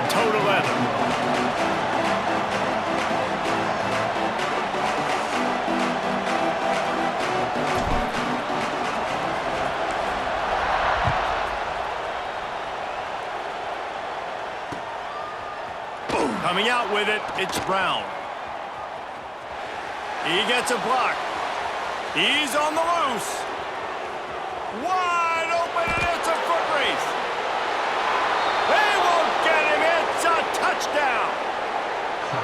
toe to leather. Coming out with it, it's Brown. He gets a block. He's on the loose. Wide open, and it's a foot race. They won't get him. It's a touchdown.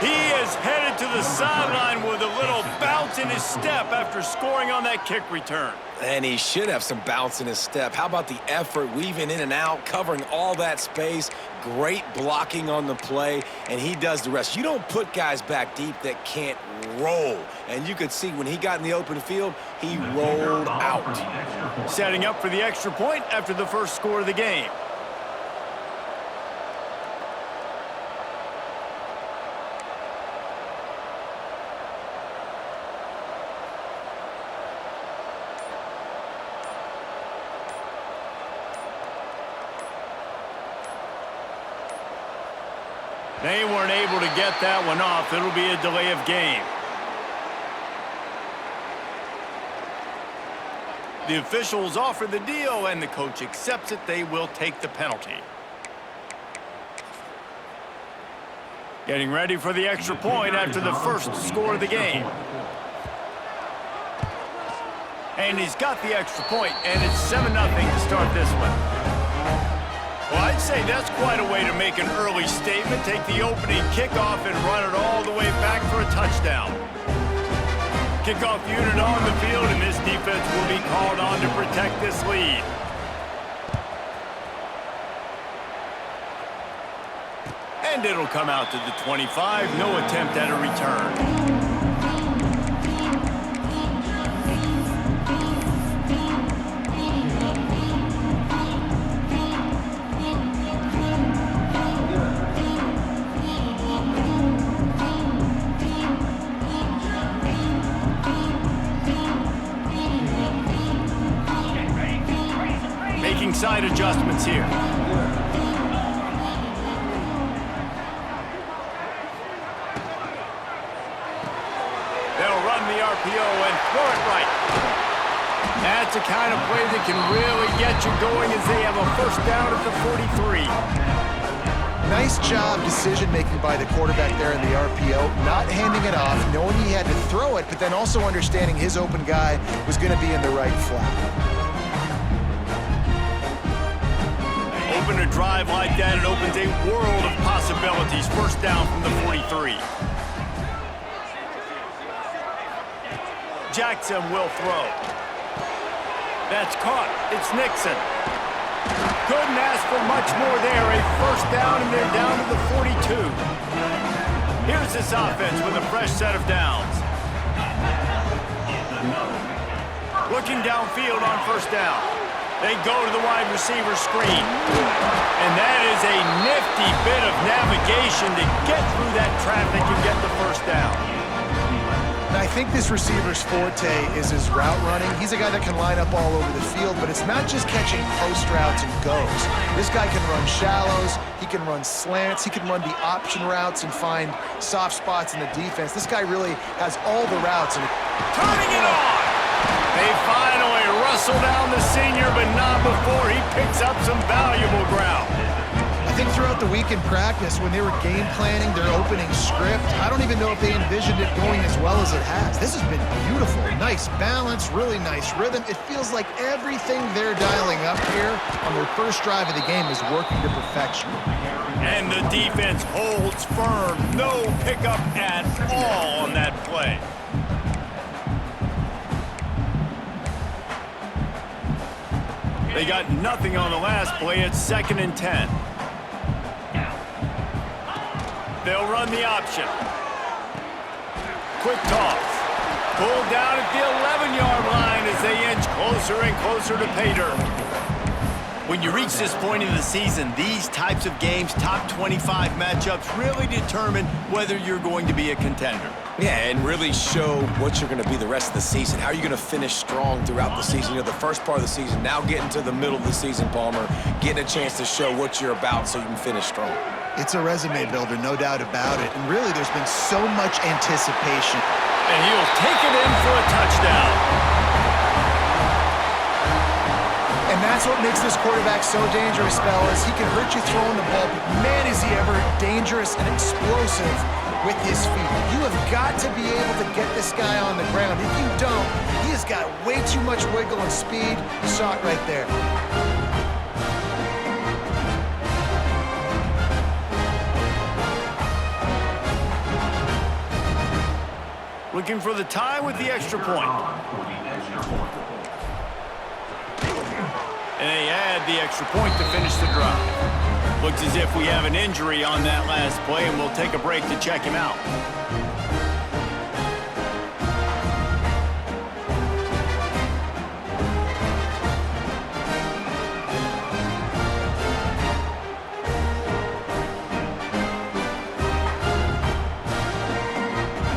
He is headed to the sideline with a little bounce in his step after scoring on that kick return. And he should have some bounce in his step. How about the effort, weaving in and out, covering all that space, great blocking on the play, and he does the rest. You don't put guys back deep that can't roll. And you could see when he got in the open field, he rolled out. Setting up for the extra point after the first score of the game. They weren't able to get that one off. It'll be a delay of game. The officials offer the deal, and the coach accepts it. They will take the penalty. Getting ready for the extra point after the first score of the game. And he's got the extra point, and it's 7-0 to start this one. Well, I'd say that's quite a way to make an early statement. Take the opening kickoff and run it all the way back for a touchdown. Kickoff unit on the field, and this defense will be called on to protect this lead. And it'll come out to the 25. No attempt at a return. Side adjustments here. They'll run the RPO and throw it right. That's a kind of play that can really get you going as they have a first down at the 43. Nice job decision-making by the quarterback there in the RPO, not handing it off, knowing he had to throw it, but then also understanding his open guy was going to be in the right flat. Open a drive like that, it opens a world of possibilities. First down from the 43. Jackson will throw. That's caught. It's Nixon. Couldn't ask for much more there. A first down, and they're down to the 42. Here's this offense with a fresh set of downs. Looking downfield on first down. They go to the wide receiver screen. And that is a nifty bit of navigation to get through that traffic and get the first down. Now, I think this receiver's forte is his route running. He's a guy that can line up all over the field, but it's not just catching post routes and goes. This guy can run shallows, he can run slants, he can run the option routes and find soft spots in the defense. This guy really has all the routes. And turning it on! They finally wrestle down the senior, but not before he picks up some valuable ground. I think throughout the week in practice, when they were game planning their opening script, I don't even know if they envisioned it going as well as it has. This has been beautiful. Nice balance, really nice rhythm. It feels like everything they're dialing up here on their first drive of the game is working to perfection. And the defense holds firm. No pickup at all on that play. They got nothing on the last play. It's 2nd and 10. They'll run the option. Quick toss. Pulled down at the 11-yard line as they inch closer and closer to pay dirt. When you reach this point in the season, these types of games, top 25 matchups, really determine whether you're going to be a contender. Yeah, and really show what you're going to be the rest of the season. How are you going to finish strong throughout the season? You know, the first part of the season, now getting to the middle of the season, Palmer, getting a chance to show what you're about so you can finish strong. It's a resume builder, no doubt about it. And really, there's been so much anticipation. And he'll take it in for a touchdown. And that's what makes this quarterback so dangerous, fellas. He can hurt you throwing the ball, but man, is he ever dangerous and explosive with his feet. You have got to be able to get this guy on the ground. If you don't, he has got way too much wiggle and speed. You saw it right there. Looking for the tie with the extra point. And they add the extra point to finish the drive. Looks as if we have an injury on that last play, and we'll take a break to check him out.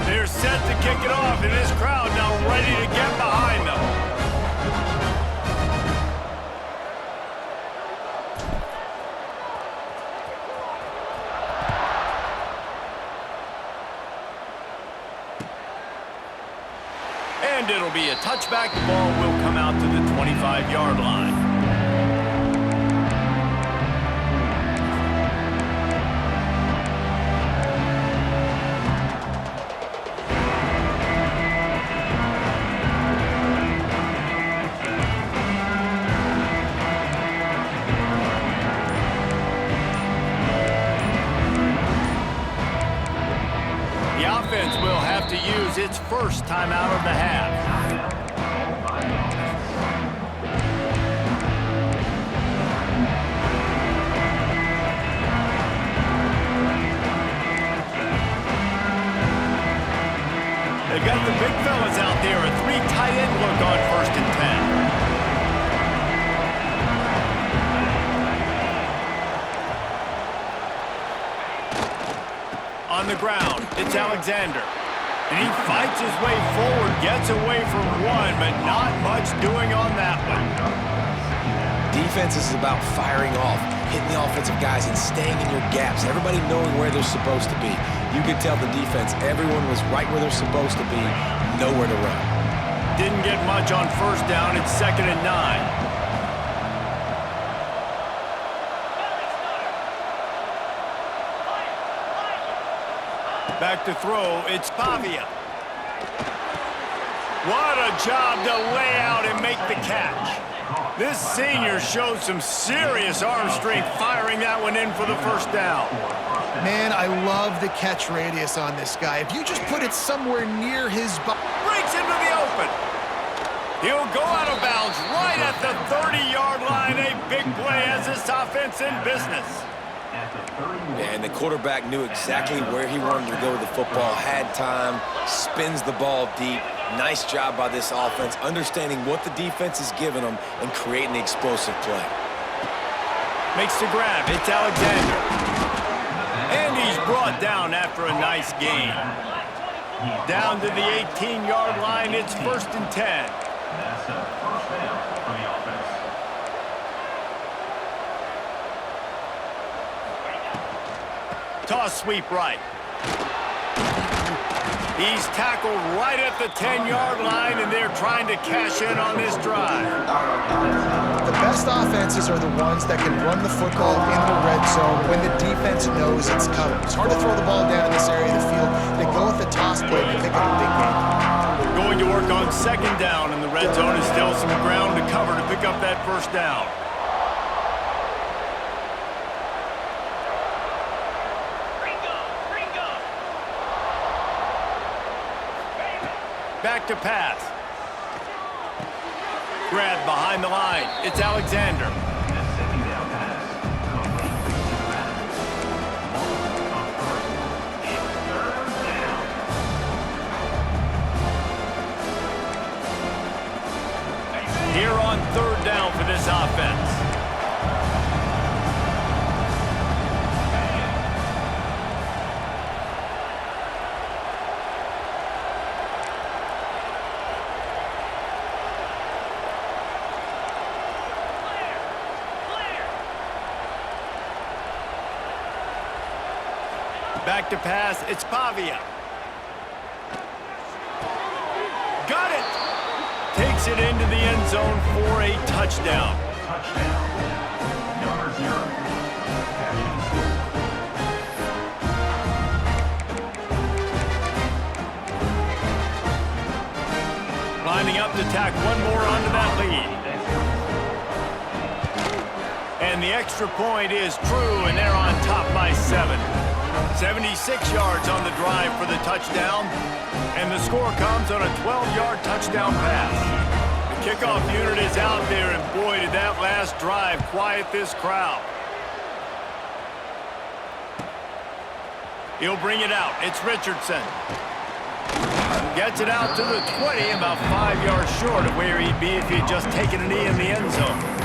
They're set to kick it off, and this crowd now ready to get behind them. And it'll be a touchback. The ball will come out to the 25-yard line. The offense will have to use its first timeout of the half. They've got the big fellas out there, a three tight end look on 1st and 10. On the ground, it's Alexander. And he fights his way forward, gets away from one, but not much doing on that one. Defense is about firing off, hitting the offensive guys and staying in your gaps, everybody knowing where they're supposed to be. You could tell the defense, everyone was right where they're supposed to be, nowhere to run. Didn't get much on 1st down, it's 2nd and 9. Back to throw, it's Pavia. What a job to lay out and make the catch. This senior showed some serious arm strength firing that one in for the 1st down. Man, I love the catch radius on this guy. If you just put it somewhere near his body. Breaks into the open. He'll go out of bounds right at the 30-yard line. A big play as this offense in business. And the quarterback knew exactly where he wanted to go with the football, had time, spins the ball deep. Nice job by this offense, understanding what the defense is giving them and creating the explosive play. Makes the grab. It's Alexander. And he's brought down after a nice gain. Down to the 18-yard line, it's 1st and 10. That's a 1st down for the offense. Toss sweep right. He's tackled right at the 10-yard line, and they're trying to cash in on this drive. The best offenses are the ones that can run the football in the red zone when the defense knows it's coming. It's hard to throw the ball down in this area of the field. They go with the toss play to pick up a big game. Going to work on 2nd down, and the red zone is still some ground to cover to pick up that 1st down. Back to pass. Grab behind the line. It's Alexander. Here on 3rd down for this offense. Back to pass, it's Pavia. Got it! Takes it into the end zone for a touchdown. Touchdown. Number 0. Lining up to tack one more onto that lead. And the extra point is true, and they're on top by 7. 76 yards on the drive for the touchdown, and the score comes on a 12-yard touchdown pass. The kickoff unit is out there, and boy, did that last drive quiet this crowd. He'll bring it out. It's Richardson. Gets it out to the 20, about 5 yards short of where he'd be if he had just taken a knee in the end zone.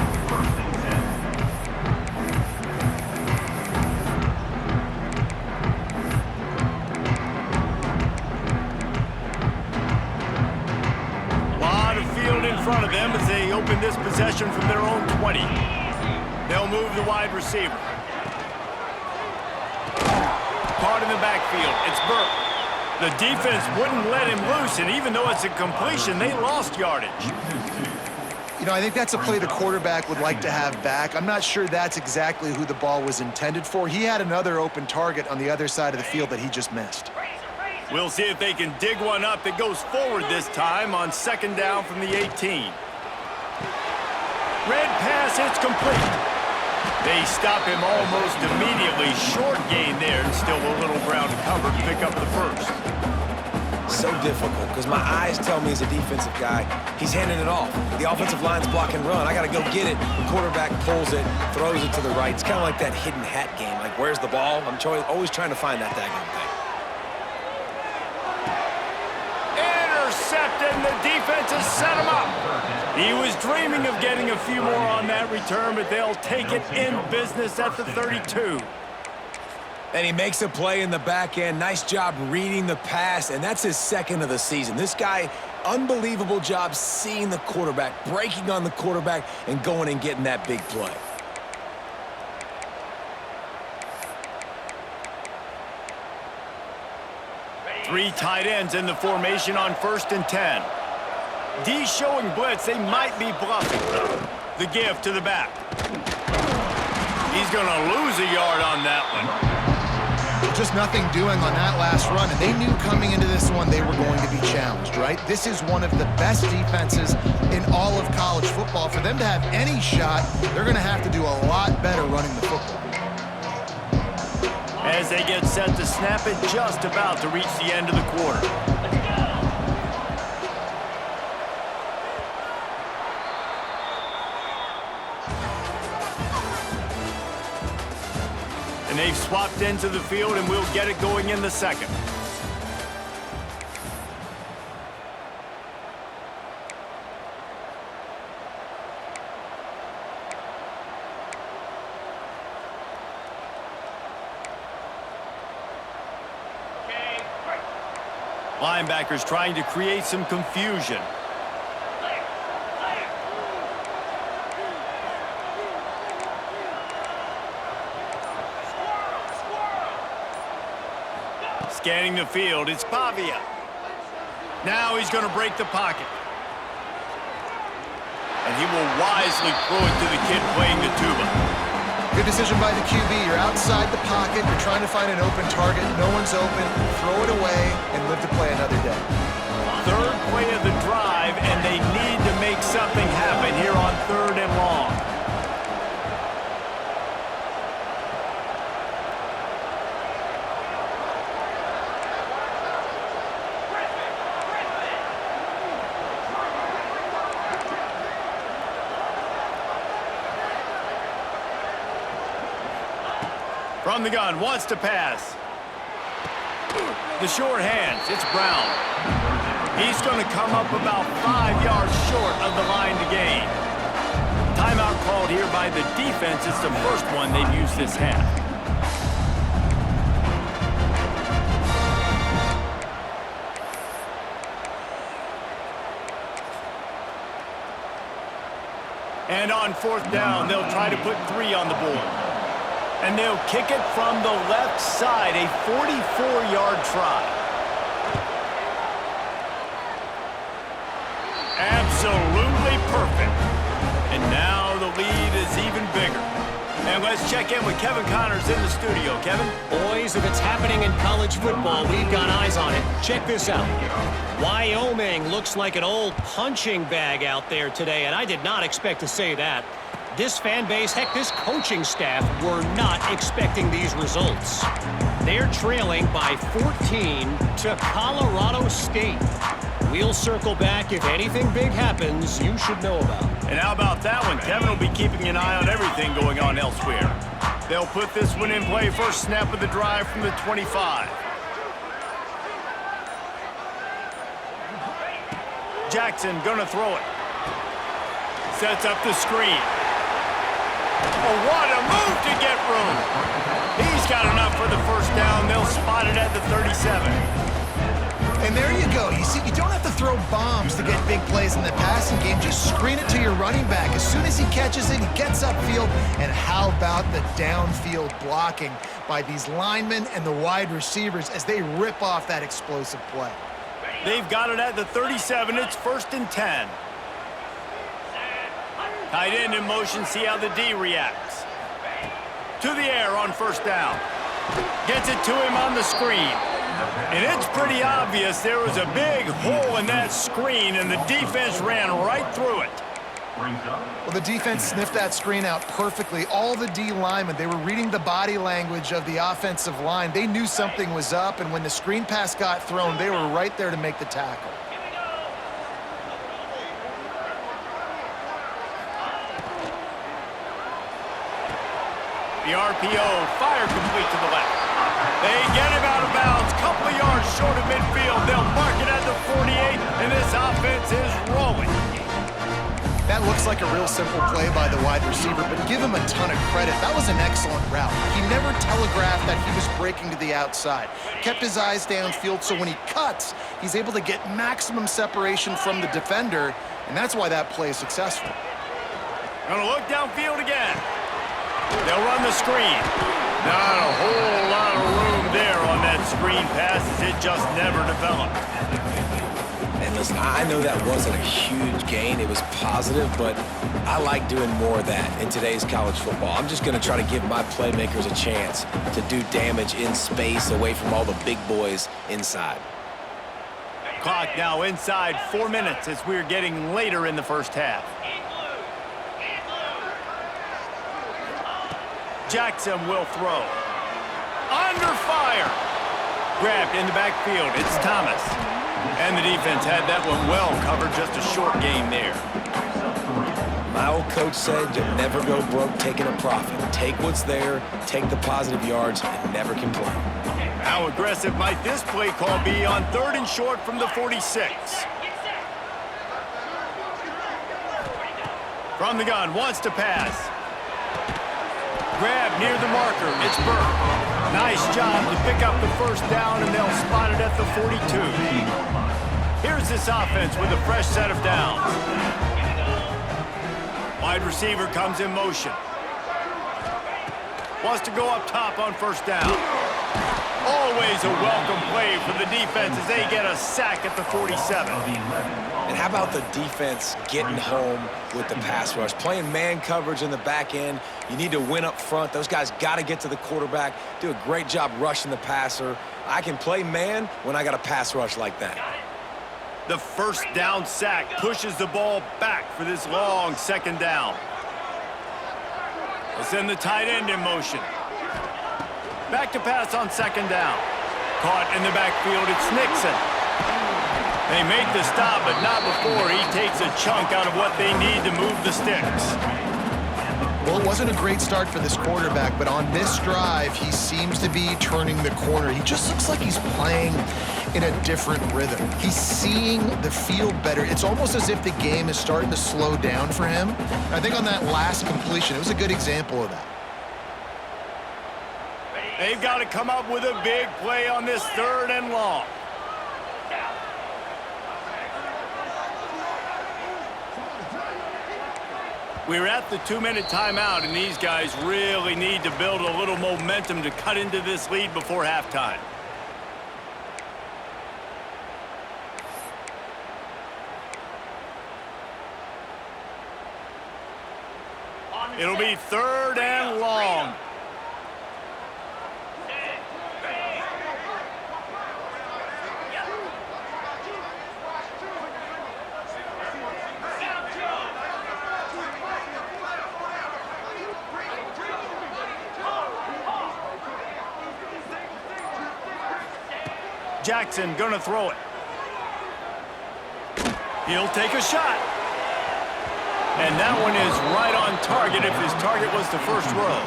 In front of them as they open this possession from their own 20. They'll move the wide receiver. Caught in the backfield. It's Burke. The defense wouldn't let him loose, and even though it's a completion, they lost yardage. You know, I think that's a play the quarterback would like to have back. I'm not sure that's exactly who the ball was intended for. He had another open target on the other side of the field that he just missed. We'll see if they can dig one up that goes forward this time on second down from the 18. Red pass, it's complete. They stop him almost immediately. Short gain there, and still a little ground to cover to pick up the first. So difficult, because my eyes tell me as a defensive guy, he's handing it off. The offensive line's block and run. I got to go get it. The quarterback pulls it, throws it to the right. It's kind of like that hidden hat game. Like, where's the ball? I'm always trying to find that daggone thing. And the defense has set him up. He was dreaming of getting a few more on that return, but they'll take it in business at the 32. And he makes a play in the back end. Nice job reading the pass, and that's his second of the season. This guy, unbelievable job seeing the quarterback, breaking on the quarterback, and going and getting that big play. Three tight ends in the formation on 1st and 10. D showing blitz. They might be bluffing. The give to the back. He's going to lose a yard on that one. Just nothing doing on that last run, and they knew coming into this one they were going to be challenged, right? This is one of the best defenses in all of college football. For them to have any shot, they're going to have to do a lot better running the football. As they get set to snap it, just about to reach the end of the quarter. And they've swapped into the field, and we'll get it going in the second. Linebackers trying to create some confusion. Scanning the field, it's Pavia. Now he's going to break the pocket. And he will wisely throw it to the kid playing the tuba. Good decision by the QB. You're outside the pocket. You're trying to find an open target. No one's open. Throw it away and live to play another day. Third play of the drive, and they need to make something happen here on 3rd and long. From the gun, wants to pass. The short hands, it's Brown. He's going to come up about 5 yards short of the line to gain. Timeout called here by the defense. It's the first one they've used this half. And on 4th down, they'll try to put 3 on the board. And they'll kick it from the left side, a 44-yard try. Absolutely perfect. And now the lead is even bigger. And let's check in with Kevin Connors in the studio. Kevin? Boys, if it's happening in college football, we've got eyes on it. Check this out. Wyoming looks like an old punching bag out there today, and I did not expect to say that. This fan base, heck, this coaching staff were not expecting these results. They're trailing by 14 to Colorado State. We'll circle back. If anything big happens, you should know about. And how about that one? Kevin will be keeping an eye on everything going on elsewhere. They'll put this one in play. First snap of the drive from the 25. Jackson gonna throw it. Sets up the screen. Oh, what a move to get room. He's got enough for the first down. They'll spot it at the 37. And there you go. You see, you don't have to throw bombs to get big plays in the passing game. Just screen it to your running back. As soon as he catches it, he gets upfield. And how about the downfield blocking by these linemen and the wide receivers as they rip off that explosive play? They've got it at the 37. It's 1st and 10. Tight end in motion. See how the D reacts. To the air on first down. Gets it to him on the screen. And it's pretty obvious there was a big hole in that screen, and the defense ran right through it. Well, the defense sniffed that screen out perfectly. All the D linemen, they were reading the body language of the offensive line. They knew something was up, and when the screen pass got thrown, they were right there to make the tackle. The RPO, fire complete to the left. They get him out of bounds, couple of yards short of midfield. They'll mark it at the 48, and this offense is rolling. That looks like a real simple play by the wide receiver, but give him a ton of credit. That was an excellent route. He never telegraphed that he was breaking to the outside. Kept his eyes downfield, so when he cuts, he's able to get maximum separation from the defender, and that's why that play is successful. Gonna look downfield again. They'll run the screen. Not a whole lot of room there on that screen pass as it just never developed. And listen, I know that wasn't a huge gain. It was positive, but I like doing more of that in today's college football. I'm just going to try to give my playmakers a chance to do damage in space away from all the big boys inside. Clock now inside 4 minutes as we're getting later in the first half. Jackson will throw. Under fire. Grabbed in the backfield. It's Thomas. And the defense had that one well covered. Just a short gain there. My old coach said you'll never go broke taking a profit. Take what's there, take the positive yards, and never complain. How aggressive might this play call be on 3rd and short from the 46? From the gun, wants to pass. Grab near the marker. It's Burke. Nice job to pick up the first down, and they'll spot it at the 42. Here's this offense with a fresh set of downs. Wide receiver comes in motion. Wants to go up top on first down. Always a welcome play for the defense as they get a sack at the 47. And how about the defense getting home with the pass rush? Playing man coverage in the back end. You need to win up front. Those guys got to get to the quarterback, do a great job rushing the passer. I can play man when I got a pass rush like that. The first down sack pushes the ball back for this long 2nd down. They send the tight end in motion. Back to pass on 2nd down. Caught in the backfield, it's Nixon. They make the stop, but not before he takes a chunk out of what they need to move the sticks. Well, it wasn't a great start for this quarterback, but on this drive, he seems to be turning the corner. He just looks like he's playing in a different rhythm. He's seeing the field better. It's almost as if the game is starting to slow down for him. I think on that last completion, it was a good example of that. They've got to come up with a big play on this 3rd and long. We're at the 2-minute timeout, and these guys really need to build a little momentum to cut into this lead before halftime. It'll be 3rd and long. Jackson gonna throw it. He'll take a shot. And that one is right on target if his target was the first row.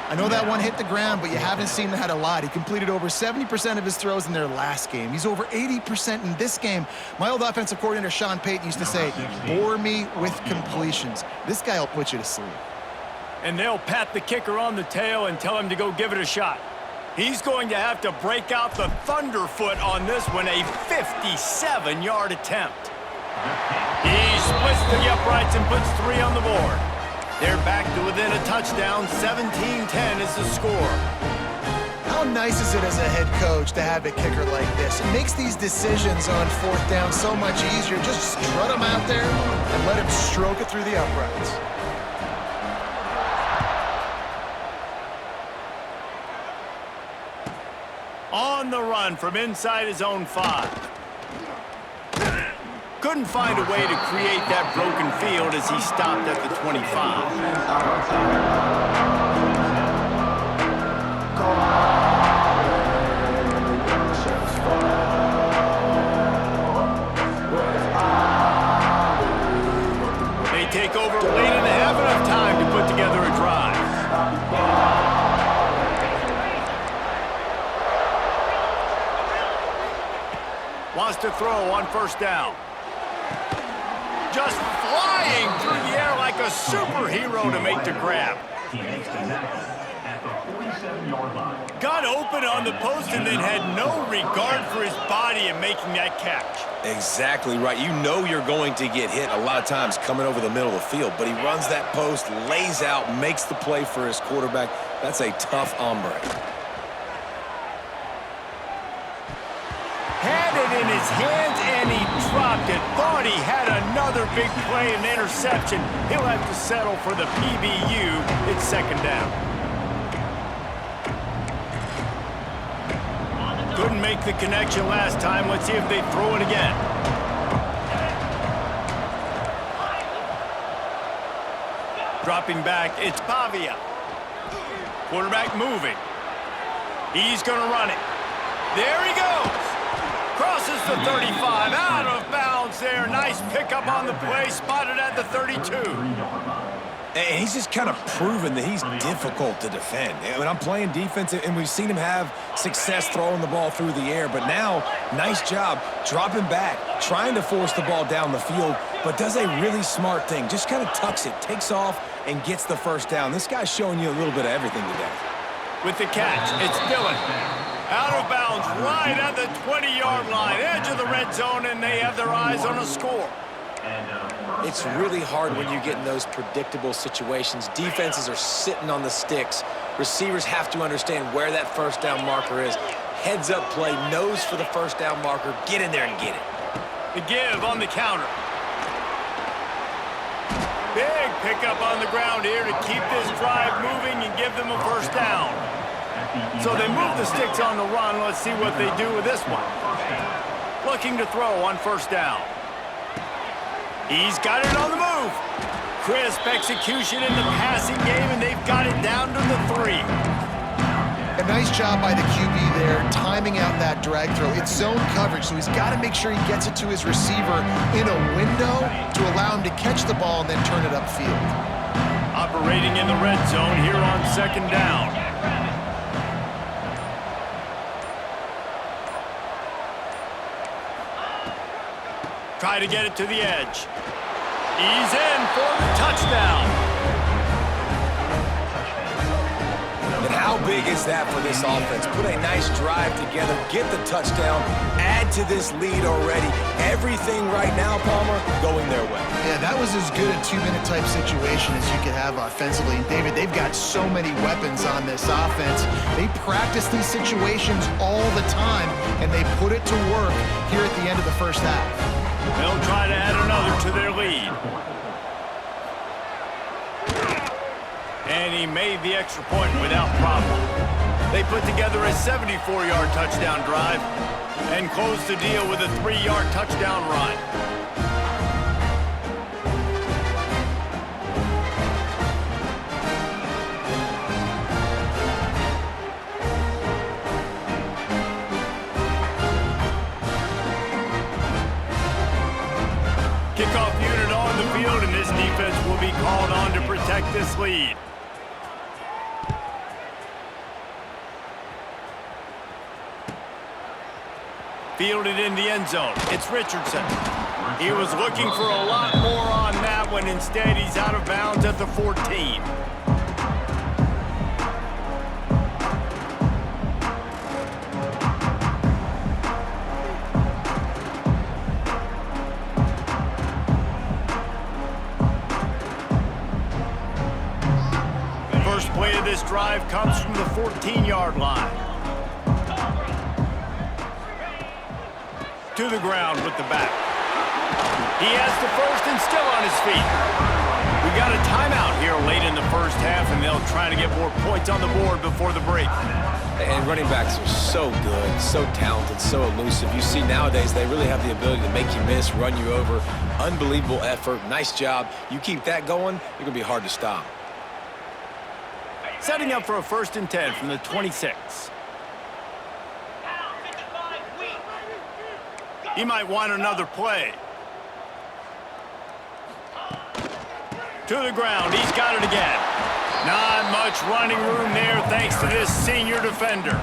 I know that one hit the ground, but you haven't seen that a lot. He completed over 70% of his throws in their last game. He's over 80% in this game. My old offensive coordinator, Sean Payton, used to say, bore me with completions. This guy will put you to sleep. And they'll pat the kicker on the tail and tell him to go give it a shot. He's going to have to break out the thunderfoot on this one, a 57-yard attempt. He splits the uprights and puts 3 on the board. They're back to within a touchdown. 17-10 is the score. How nice is it as a head coach to have a kicker like this? It makes these decisions on 4th down so much easier. Just strut him out there and let him stroke it through the uprights. On the run from inside his own 5. Couldn't find a way to create that broken field as he stopped at the 25. They take over late and have enough time to put together a drive. Wants to throw on 1st down. Just flying through the air like a superhero to make the grab. He makes the tackle at the 47-yard line. Got open on the post and then had no regard for his body in making that catch. Exactly right. You know you're going to get hit a lot of times coming over the middle of the field, but he runs that post, lays out, makes the play for his quarterback. That's a tough hombre. Had it in his hands and he dropped it. Thought he had another big play and interception. He'll have to settle for the PBU. It's 2nd down. Couldn't make the connection last time. Let's see if they throw it again. Dropping back, it's Pavia. Quarterback moving. He's going to run it. There he goes. Crosses the 35, out of bounds there. Nice pickup on the play, spotted at the 32. And he's just kind of proven that he's difficult to defend. When I'm playing defense, and we've seen him have success throwing the ball through the air, but now, nice job dropping back, trying to force the ball down the field, but does a really smart thing. Just kind of tucks it, takes off, and gets the 1st down. This guy's showing you a little bit of everything today. With the catch, it's Dillon. Out of bounds, right at the 20-yard line, edge of the red zone, and they have their eyes on a score. It's really hard when you get in those predictable situations. Defenses are sitting on the sticks. Receivers have to understand where that 1st down marker is. Heads up play, nose for the 1st down marker. Get in there and get it. The give on the counter. Big pickup on the ground here to keep this drive moving and give them a 1st down. So they move the sticks on the run. Let's see what they do with this one. Looking to throw on 1st down. He's got it on the move. Crisp execution in the passing game, and they've got it down to the 3. A nice job by the QB there, timing out that drag throw. It's zone coverage, so he's got to make sure he gets it to his receiver in a window to allow him to catch the ball and then turn it upfield. Operating in the red zone here on 2nd down. Try to get it to the edge. He's in for the touchdown. And how How big is that for this offense? Put a nice drive together, get the touchdown, add to this lead already. Everything right now, Palmer, going their way. Yeah, that was as good a two-minute type situation as you could have offensively. And David, they've got so many weapons on this offense. They practice these situations all the time, and they put it to work here at the end of the first half. They'll try to add another to their lead. And he made the extra point without problem. They put together a 74-yard touchdown drive and closed the deal with a 3-yard touchdown run. Kickoff unit on the field, and this defense will be called on to protect this lead. Fielded in the end zone. It's Richardson. He was looking for a lot more on that one. Instead, he's out of bounds at the 14. First play of this drive comes from the 14-yard line. To the ground with the back. He has the first and still on his feet. We got a timeout here late in the first half, and they'll try to get more points on the board before the break. And running backs are so good, so talented, so elusive. You see nowadays they really have the ability to make you miss, run you over. Unbelievable effort. Nice job. You keep that going, you're going to be hard to stop. Setting up for a 1st and 10 from the 26. He might want another play. To the ground. He's got it again. Not much running room there thanks to this senior defender.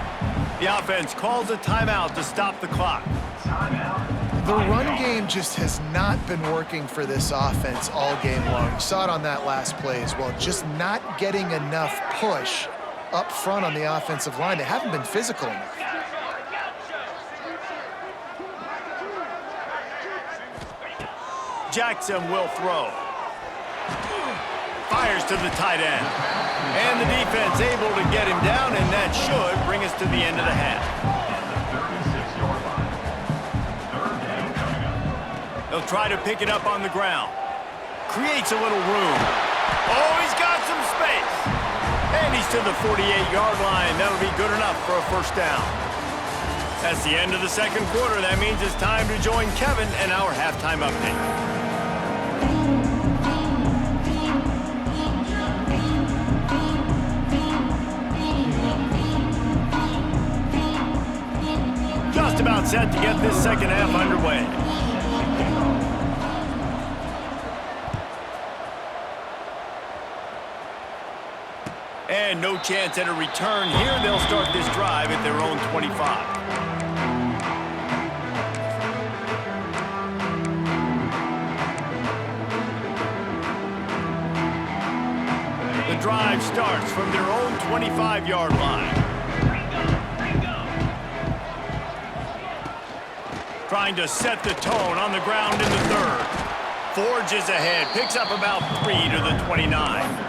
The offense calls a timeout to stop the clock. The run game just has not been working for this offense all game long. You saw it on that last play as well. Just not getting enough push up front on the offensive line. They haven't been physical enough. Jackson will throw. Fires to the tight end. And the defense able to get him down, and that should bring us to the end of the half. They'll try to pick it up on the ground. Creates a little room. Oh, he's got some space. And he's to the 48-yard line. That'll be good enough for a 1st down. That's the end of the second quarter. That means it's time to join Kevin and our halftime update. Just about set to get this second half underway. And no chance at a return here. They'll start this drive at their own 25. The drive starts from their own 25-yard line. Trying to set the tone on the ground in the 3rd. Forges ahead, picks up about 3 to the 29.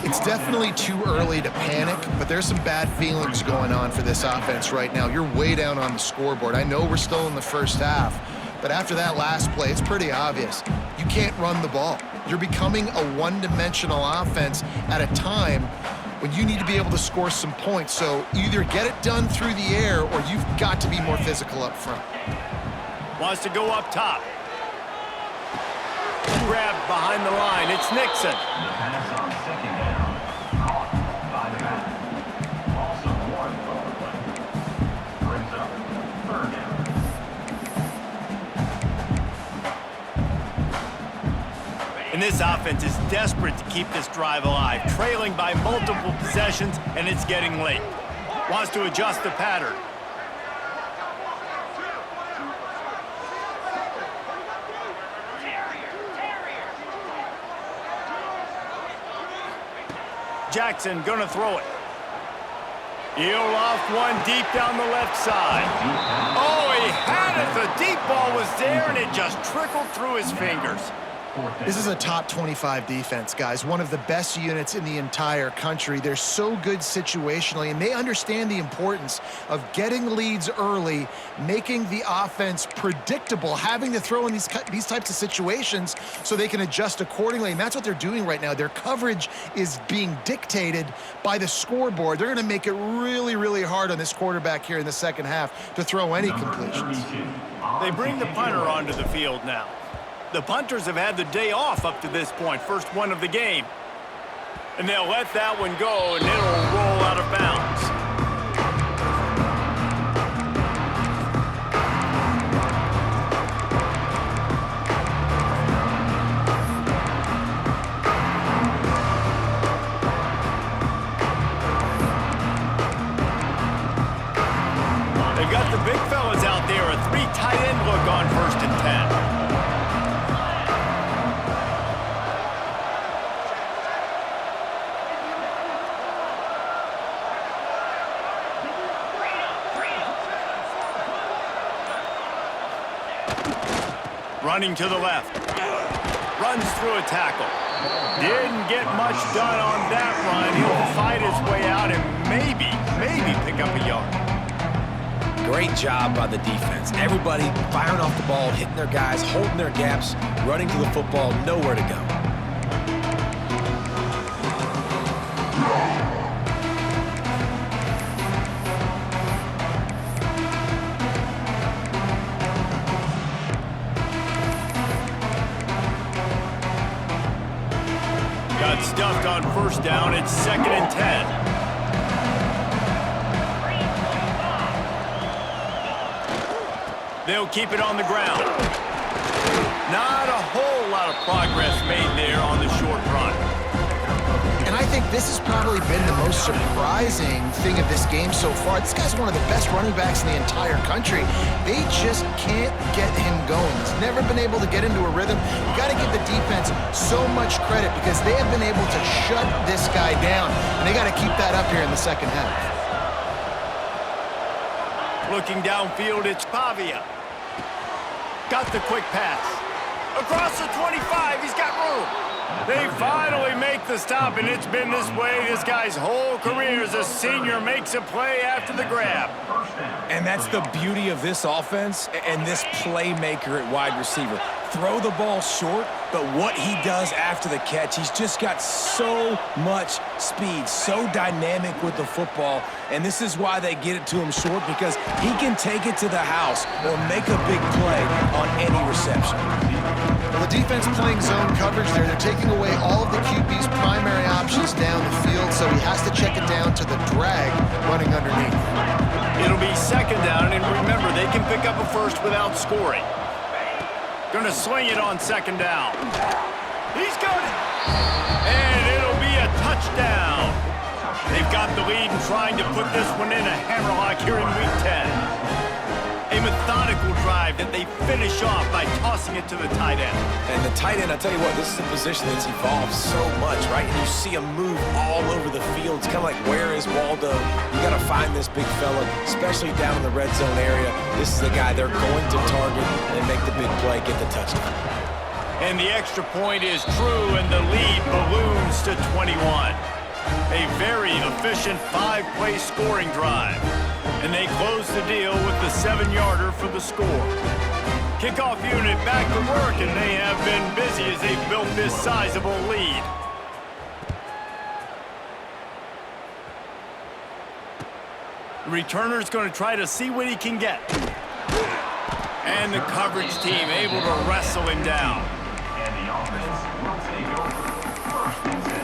It's definitely too early to panic, but there's some bad feelings going on for this offense right now. You're way down on the scoreboard. I know we're still in the first half, but after that last play, it's pretty obvious. You can't run the ball. You're becoming a one-dimensional offense at a time when you need to be able to score some points. So either get it done through the air or you've got to be more physical up front. Wants to go up top. Grabbed behind the line. It's Nixon. The pass on 2nd down. Caught by the back. Also one over play. Brings up 3rd down. And this offense is desperate to keep this drive alive, trailing by multiple possessions, and it's getting late. Wants to adjust the pattern. Jackson gonna throw it. He'll off one deep down the left side. Oh, he had it. The deep ball was there, and it just trickled through his fingers. This is a top 25 defense, guys. One of the best units in the entire country. They're so good situationally, and they understand the importance of getting leads early, making the offense predictable, having to throw in these types of situations so they can adjust accordingly, and that's what they're doing right now. Their coverage is being dictated by the scoreboard. They're going to make it really, really hard on this quarterback here in the second half to throw any completions. They bring the punter onto the field now. The punters have had the day off up to this point, first one of the game. And they'll let that one go, and it'll roll out of bounds. They've got the big fellas out there, a 3 tight end look on 1st and 10. Running to the left. Runs through a tackle. Didn't get much done on that run. He'll fight his way out and maybe pick up a yard. Great job by the defense. Everybody firing off the ball, hitting their guys, holding their gaps, running to the football, nowhere to go. Got stuffed on 1st down. It's 2nd and 10. They'll keep it on the ground. Not a whole lot of progress made there on the short run. And I think this has probably been the most surprising thing of this game so far. This guy's one of the best running backs in the entire country. They just can't get him going. He's never been able to get into a rhythm. You got to give the defense so much credit because they have been able to shut this guy down, and they got to keep that up here in the second half. Looking downfield, it's Pavia. Got the quick pass. Across the 25, he's got room. They finally make the stop, and it's been this way this guy's whole career as a senior. Makes a play after the grab. And that's the beauty of this offense and this playmaker at wide receiver. Throw the ball short, but what he does after the catch, he's just got so much speed, so dynamic with the football, and this is why they get it to him short, because he can take it to the house or make a big play on any reception. Well, the defense playing zone coverage there. They're taking away all of the QB's primary options down the field, so he has to check it down to the drag running underneath. It'll be 2nd down, and remember, they can pick up a first without scoring. Gonna swing it on 2nd down. He's got it! And it'll be a touchdown. They've got the lead and trying to put this one in a hammerlock here in Week 10. A methodical drive that they finish off by tossing it to the tight end. And the tight end, I tell you what, this is a position that's evolved so much, right? And you see him move all over the field. It's kind of like, where is Waldo? You got to find this big fella, especially down in the red zone area. This is the guy they're going to target and make the big play, get the touchdown. And the extra point is true, and the lead balloons to 21. A very efficient 5-play scoring drive. And they close the deal with the 7-yarder for the score. Kickoff unit back to work, and they have been busy as they've built this sizable lead. The returner's going to try to see what he can get. And the coverage team able to wrestle him down. And the offense will take over 1st and 10.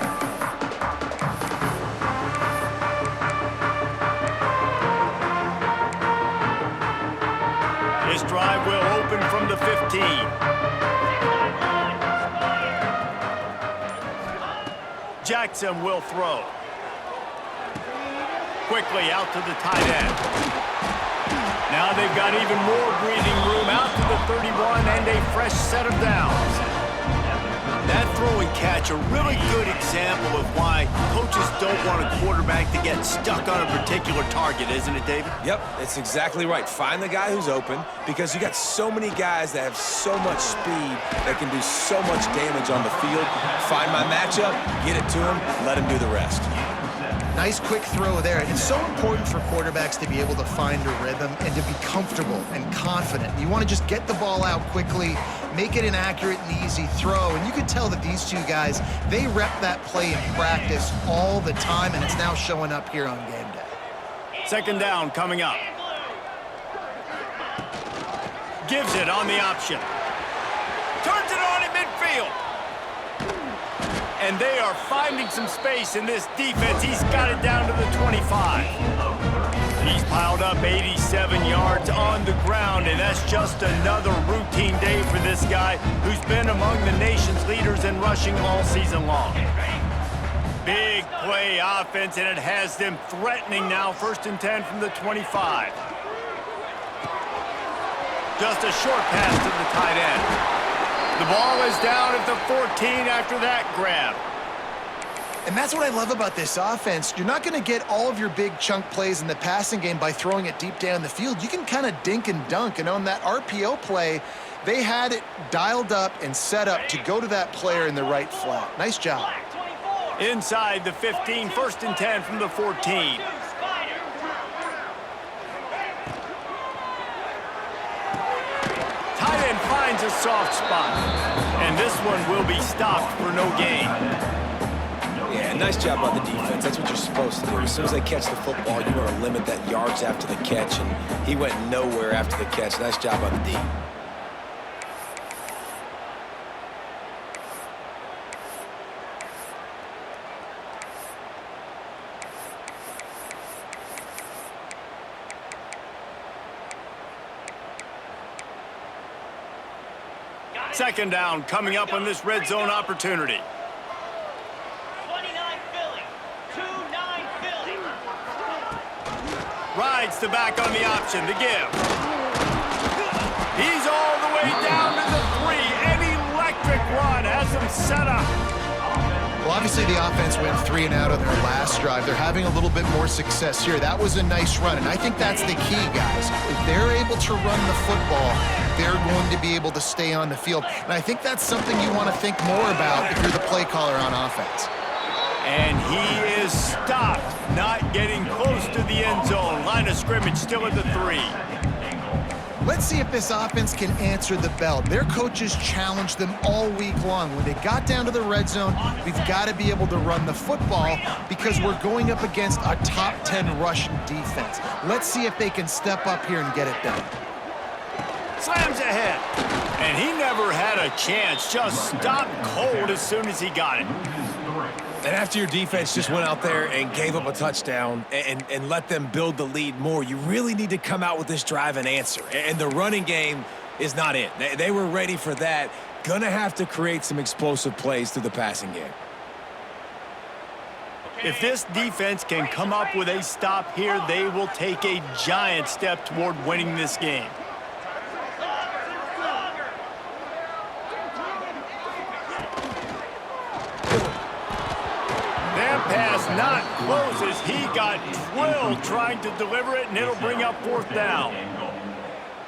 This drive will open from the 15. Jackson will throw. Quickly out to the tight end. Now they've got even more breathing room out to the 31 and a fresh set of downs. That throw and catch, a really good example of why coaches don't want a quarterback to get stuck on a particular target, isn't it, David? Yep, it's exactly right. Find the guy who's open because you got so many guys that have so much speed that can do so much damage on the field. Find my matchup, get it to him, let him do the rest. Nice quick throw there. It's so important for quarterbacks to be able to find a rhythm and to be comfortable and confident. You want to just get the ball out quickly, make it an accurate and easy throw. And you can tell that these two guys, they rep that play in practice all the time, and it's now showing up here on game day. Second down coming up. Gives it on the option. Turns it on in midfield. And they are finding some space in this defense. He's got it down to the 25. He's piled up 87 yards on the ground, and that's just another routine day for this guy who's been among the nation's leaders in rushing all season long. Big play offense, and it has them threatening now. 1st and 10 from the 25. Just a short pass to the tight end. The ball is down at the 14 after that grab. And that's what I love about this offense. You're not going to get all of your big chunk plays in the passing game by throwing it deep down the field. You can kind of dink and dunk. And on that RPO play, they had it dialed up and set up to go to that player in the right flat. Nice job. Inside the 15, 1st and 10 from the 14. Tight end finds a soft spot, and this one will be stopped for no gain. Yeah, nice job on the defense. That's what you're supposed to do. As soon as they catch the football, you want to limit that yards after the catch, and he went nowhere after the catch. Nice job on the D. Second down coming up on this red zone opportunity. 29 Philly. 2-9 Philly. Rides the back on the option, the give. He's all the way down to the 3. An electric run has him set up. Well, obviously the offense went 3 and out on their last drive. They're having a little bit more success here. That was a nice run, and I think that's the key, guys. If they're able to run the football, they're going to be able to stay on the field. And I think that's something you want to think more about if you're the play caller on offense. And he is stopped, not getting close to the end zone. Line of scrimmage still at the 3. Let's see if this offense can answer the bell. Their coaches challenged them all week long. When they got down to the red zone, we've got to be able to run the football because we're going up against a top 10 Russian defense. Let's see if they can step up here and get it done. Slams ahead. And he never had a chance. Just stopped cold as soon as he got it. And after your defense just went out there and gave up a touchdown and let them build the lead more, you really need to come out with this drive and answer. And the running game is not it. They were ready for that. Gonna have to create some explosive plays through the passing game. If this defense can come up with a stop here, they will take a giant step toward winning this game. Pass not close as he got drilled trying to deliver it, and it'll bring up 4th down.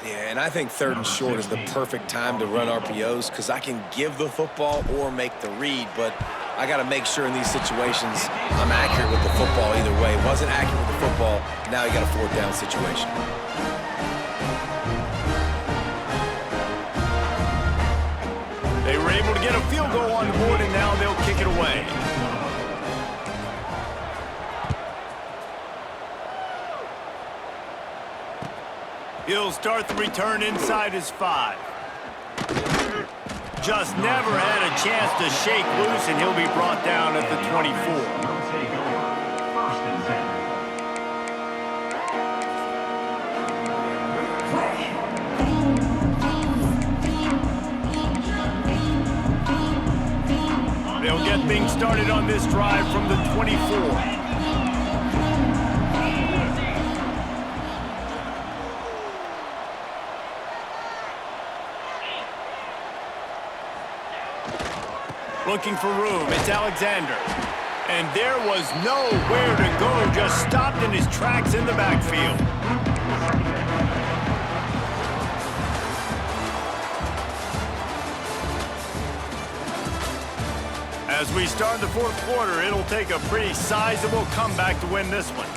Yeah, and I think 3rd and short is the perfect time to run RPOs because I can give the football or make the read, but I got to make sure in these situations I'm accurate with the football either way. Wasn't accurate with the football, now you got a 4th down situation. They were able to get a field goal on the board, and now they'll kick it away. He'll start the return inside his 5. Just never had a chance to shake loose, and he'll be brought down at the 24. Will take over. 1st and 10. They'll get things started on this drive from the 24. Looking for room, it's Alexander. And there was nowhere to go, just stopped in his tracks in the backfield. As we start the fourth quarter, it'll take a pretty sizable comeback to win this one.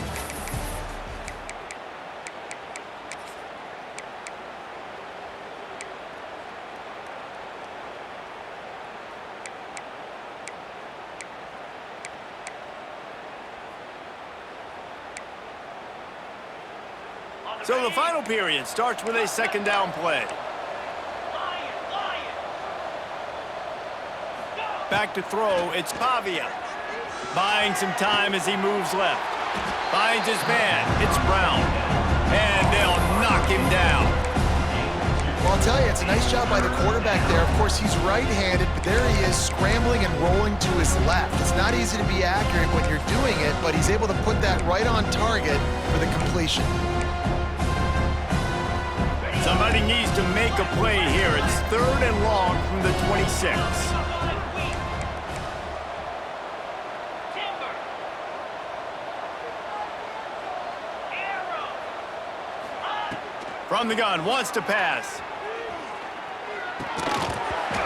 So the final period starts with a second down play. Back to throw, it's Pavia. Buying some time as he moves left. Finds his man, it's Brown. And they'll knock him down. Well, I'll tell you, it's a nice job by the quarterback there. Of course, he's right-handed, but there he is scrambling and rolling to his left. It's not easy to be accurate when you're doing it, but he's able to put that right on target for the completion. Somebody needs to make a play here. It's 3rd and long from the 26. From the gun, wants to pass.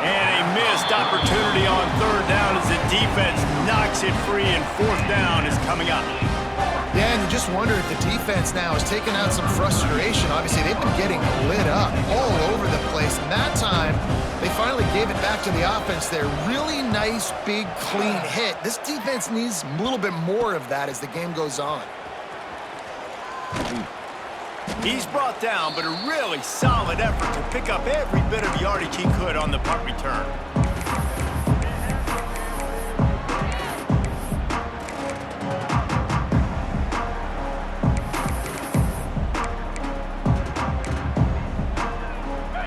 And a missed opportunity on 3rd down as the defense knocks it free, and 4th down is coming up. Yeah, and you just wonder if the defense now is taking out some frustration. Obviously, they've been getting lit up all over the place. And that time, they finally gave it back to the offense there. Really nice, big, clean hit. This defense needs a little bit more of that as the game goes on. He's brought down, but a really solid effort to pick up every bit of yardage he could on the punt return.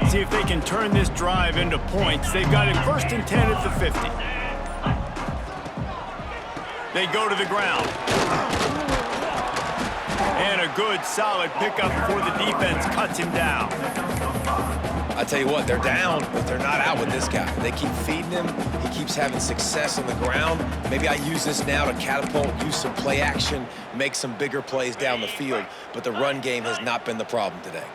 See if they can turn this drive into points. They've got it 1st and 10 at the 50. They go to the ground. And a good, solid pickup before the defense cuts him down. I tell you what, they're down, but they're not out with this guy. They keep feeding him. He keeps having success on the ground. Maybe I use this now to catapult, use some play action, make some bigger plays down the field. But the run game has not been the problem today.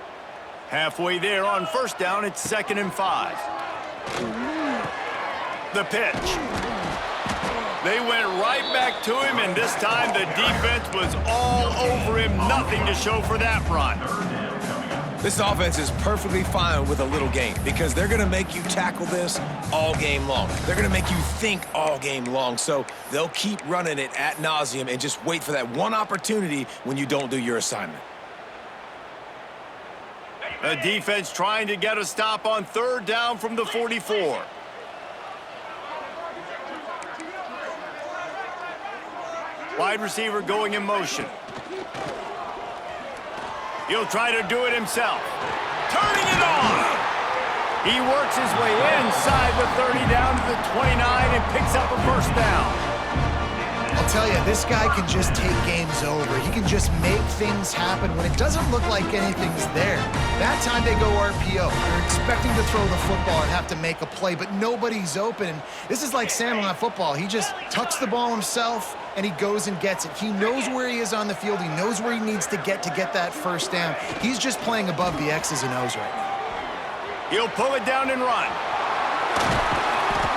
Halfway there on 1st down, it's 2nd and 5. The pitch. They went right back to him, and this time the defense was all over him. Nothing to show for that run. This offense is perfectly fine with a little game because they're going to make you tackle this all game long. They're going to make you think all game long. So they'll keep running it ad nauseum and just wait for that one opportunity when you don't do your assignment. The defense trying to get a stop on 3rd down from the 44. Wide receiver going in motion. He'll try to do it himself. Turning it on! He works his way inside the 30 down to the 29 and picks up a 1st down. I'll tell you, this guy can just take games over. He can just make things happen when it doesn't look like anything's there. That time they go RPO. They're expecting to throw the football and have to make a play, but nobody's open. This is like Sandlot football. He just tucks the ball himself, and he goes and gets it. He knows where he is on the field. He knows where he needs to get that 1st down. He's just playing above the X's and O's right now. He'll pull it down and run.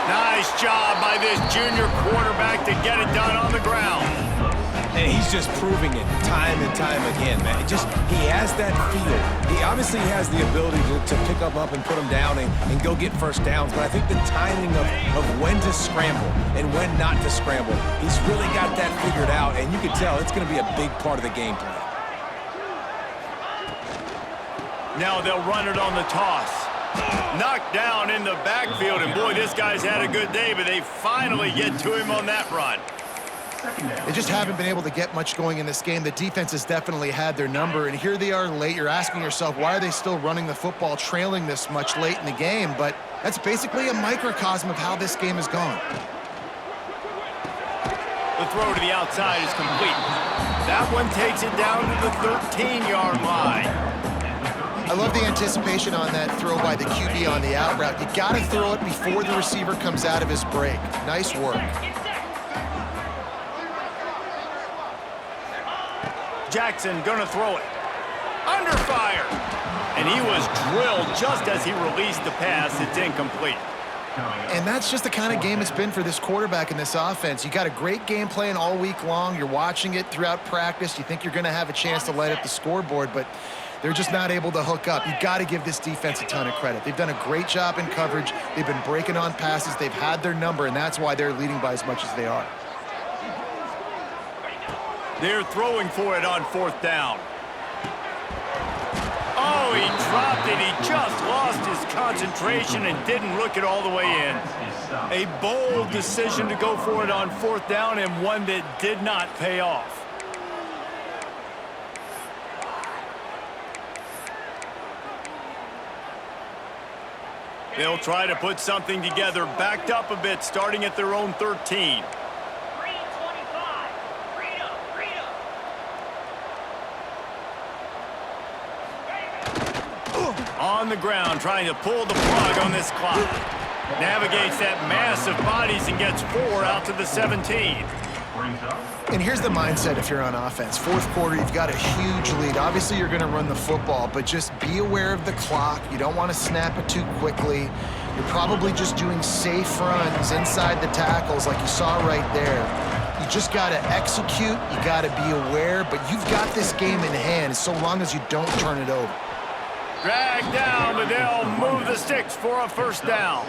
Nice job by this junior quarterback to get it done on the ground. And he's just proving it time and time again, man. He has that feel. He obviously has the ability to pick them up and put them down and go get 1st downs. But I think the timing of when to scramble and when not to scramble, he's really got that figured out. And you can tell it's going to be a big part of the game plan. Now they'll run it on the toss. Knocked down in the backfield, and boy, this guy's had a good day, but they finally get to him on that run. They just haven't been able to get much going in this game. The defense has definitely had their number, and here they are late. You're asking yourself, why are they still running the football, trailing this much late in the game? But that's basically a microcosm of how this game has gone. The throw to the outside is complete. That one takes it down to the 13-yard line. I love the anticipation on that throw by the QB on the out route. You got to throw it before the receiver comes out of his break. Nice work. Jackson gonna throw it. Under fire. And he was drilled just as he released the pass. It's incomplete. And that's just the kind of game it's been for this quarterback in this offense. You got a great game plan all week long. You're watching it throughout practice. You think you're going to have a chance to light up the scoreboard, but they're just not able to hook up. You've got to give this defense a ton of credit. They've done a great job in coverage. They've been breaking on passes. They've had their number, and that's why they're leading by as much as they are. They're throwing for it on 4th down. Oh, he dropped it. He just lost his concentration and didn't look it all the way in. A bold decision to go for it on 4th down, and one that did not pay off. They'll try to put something together, backed up a bit, starting at their own 13. On the ground, trying to pull the plug on this clock. Navigates that mass of bodies and gets 4 out to the 17. And here's the mindset if you're on offense. 4th quarter, you've got a huge lead. Obviously, you're going to run the football, but just be aware of the clock. You don't want to snap it too quickly. You're probably just doing safe runs inside the tackles like you saw right there. You just got to execute. You got to be aware, but you've got this game in hand so long as you don't turn it over. Drag down, but they'll move the sticks for a 1st down.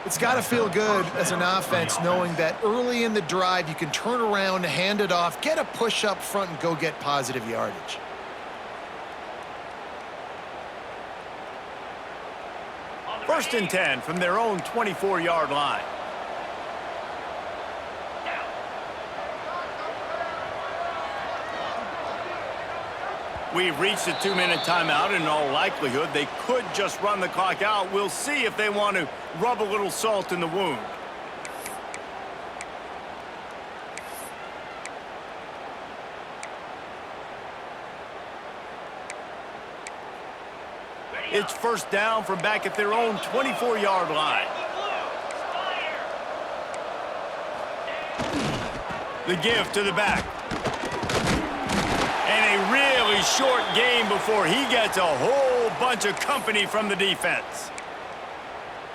It's got to feel good as an offense knowing that early in the drive you can turn around, hand it off, get a push up front, and go get positive yardage. First and 10 from their own 24-yard line. We've reached the 2-minute timeout, and in all likelihood, they could just run the clock out. We'll see if they want to rub a little salt in the wound. It's 1st down from back at their own 24-yard line. The give to the back. And a really short game before he gets a whole bunch of company from the defense.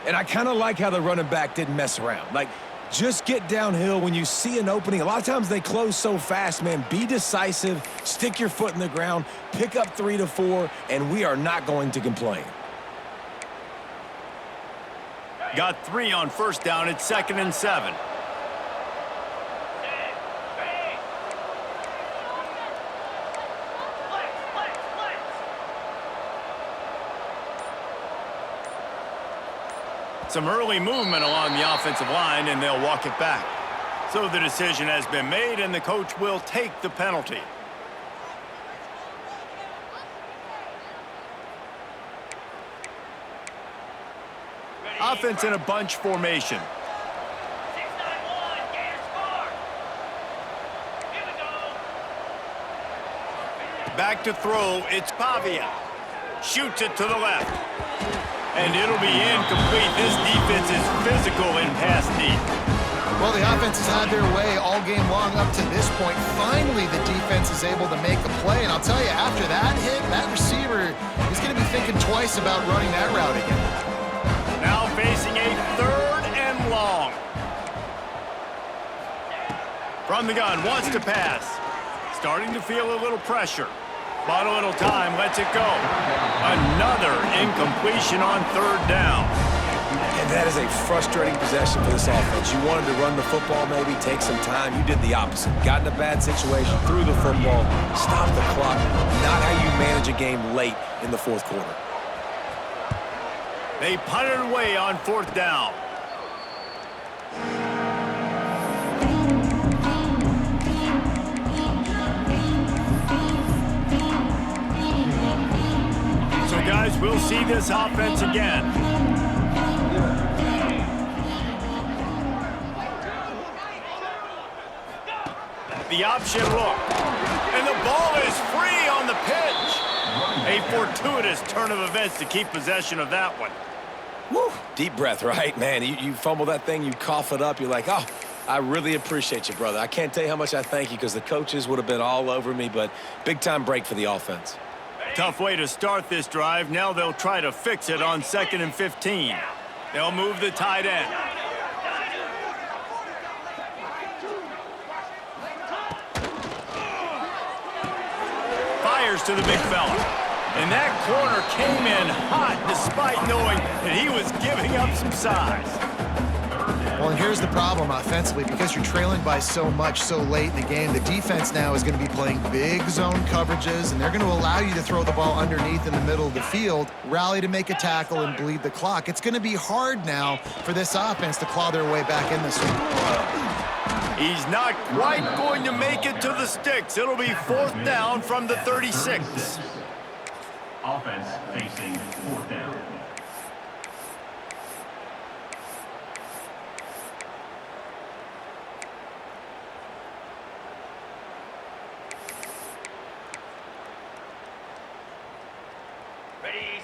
And I kind of like how the running back didn't mess around. Like, just get downhill when you see an opening. A lot of times they close so fast, man. Be decisive, stick your foot in the ground, pick up 3 to 4, and we are not going to complain. Got 3 on 1st down. It's 2nd and 7. Some early movement along the offensive line, and they'll walk it back. So the decision has been made, and the coach will take the penalty. Offense in a bunch formation. 6-9-1, Gators score. Here we go. Back to throw, it's Pavia. Shoots it to the left. And it'll be incomplete. This defense is physical and pass deep. Well, the offense has had their way all game long up to this point. Finally, the defense is able to make a play. And I'll tell you, after that hit, that receiver is going to be thinking twice about running that route again. Now facing a 3rd and long. From the gun, wants to pass. Starting to feel a little pressure. Bought a little time, lets it go. Another incompletion on 3rd down. And that is a frustrating possession for this offense. You wanted to run the football, maybe take some time. You did the opposite. Got in a bad situation, threw the football, stopped the clock. Not how you manage a game late in the 4th quarter. They punted away on 4th down. So, guys, we'll see this offense again. The option look. And the ball is free on the pitch. A fortuitous turn of events to keep possession of that one. Woo. Deep breath, right? Man, you fumble that thing, you cough it up, you're like, oh, I really appreciate you, brother. I can't tell you how much I thank you because the coaches would have been all over me, but big-time break for the offense. Tough way to start this drive. Now they'll try to fix it on 2nd and 15. They'll move the tight end. Fires to the big fella. And that corner came in hot despite knowing that he was giving up some size. Well, and here's the problem offensively. Because you're trailing by so much so late in the game, the defense now is going to be playing big zone coverages, and they're going to allow you to throw the ball underneath in the middle of the field, rally to make a tackle, and bleed the clock. It's going to be hard now for this offense to claw their way back in this one. He's not quite going to make it to the sticks. It'll be 4th down from the 36. Offense facing 4th down.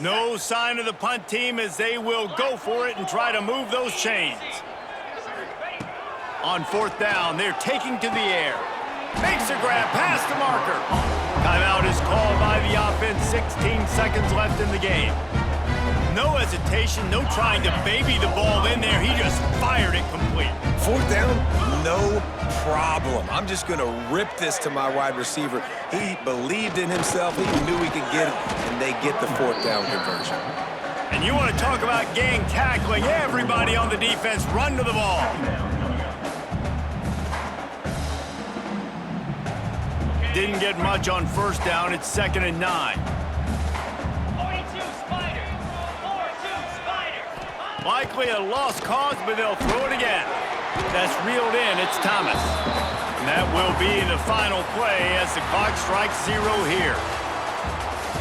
No sign of the punt team as they will go for it and try to move those chains. On 4th down, they're taking to the air. Makes a grab past the marker. Timeout is called by the offense. 16 seconds left in the game. No hesitation, no trying to baby the ball in there. He just fired it complete. 4th down, no problem. I'm just going to rip this to my wide receiver. He believed in himself. He knew he could get it, and they get the 4th down conversion. And you want to talk about gang tackling. Everybody on the defense run to the ball. Didn't get much on 1st down. It's 2nd and 9. 42 Spider. 4-2 Spider. Likely a lost cause, but they'll throw it again. That's reeled in. It's Thomas. And that will be the final play as the clock strikes 0 here.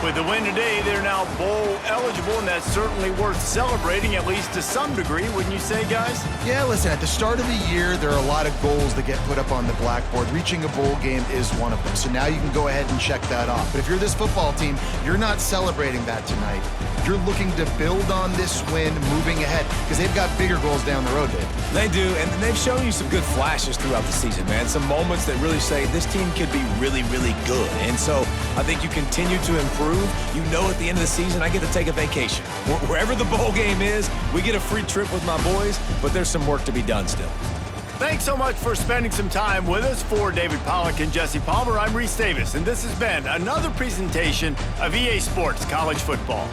With the win today, they're now bowl eligible, and that's certainly worth celebrating, at least to some degree, wouldn't you say, guys? Yeah, listen, at the start of the year, there are a lot of goals that get put up on the blackboard. Reaching a bowl game is one of them. So now you can go ahead and check that off. But if you're this football team, you're not celebrating that tonight. You're looking to build on this win moving ahead because they've got bigger goals down the road, Dave. They do, and they've shown you some good flashes throughout the season, man. Some moments that really say this team could be really, really good. And so I think you continue to improve. You know at the end of the season, I get to take a vacation. Wherever the bowl game is, we get a free trip with my boys, but there's some work to be done still. Thanks so much for spending some time with us. For David Pollack and Jesse Palmer, I'm Reese Davis, and this has been another presentation of EA Sports College Football.